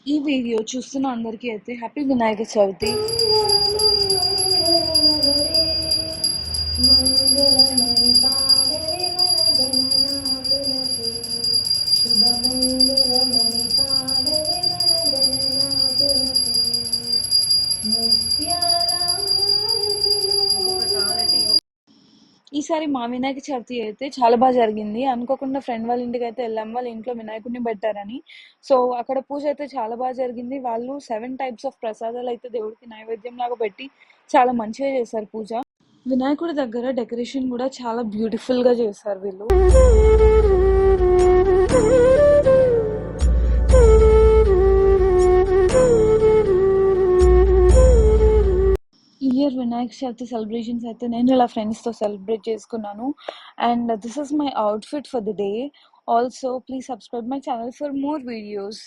ఈ వీడియో చూస్తున్న అందరికీ అయితే హ్యాపీ వినాయక చవితి. ఈసారి మా వినాయక చవితి అయితే చాలా బాగా జరిగింది. అనుకోకుండా ఫ్రెండ్ వాళ్ళ ఇంటికి అయితే వెళ్ళాం. వాళ్ళ ఇంట్లో వినాయకుడిని పెట్టారని. సో అక్కడ పూజ అయితే చాలా బాగా జరిగింది. వాళ్ళు 7 టైప్స్ ఆఫ్ ప్రసాదాలు అయితే దేవుడికి నైవేద్యం లాగా పెట్టి చాలా మంచిగా చేశారు పూజ. వినాయకుడి దగ్గర డెకరేషన్ కూడా చాలా బ్యూటిఫుల్ గా చేశారు వీళ్ళు. ఈ ఇయర్ వినాయక చవితి సెలబ్రేషన్స్ అయితే నేను ఇలా ఫ్రెండ్స్తో సెలబ్రేట్ చేసుకున్నాను. And this is my outfit for the day. Also please subscribe my channel for more videos.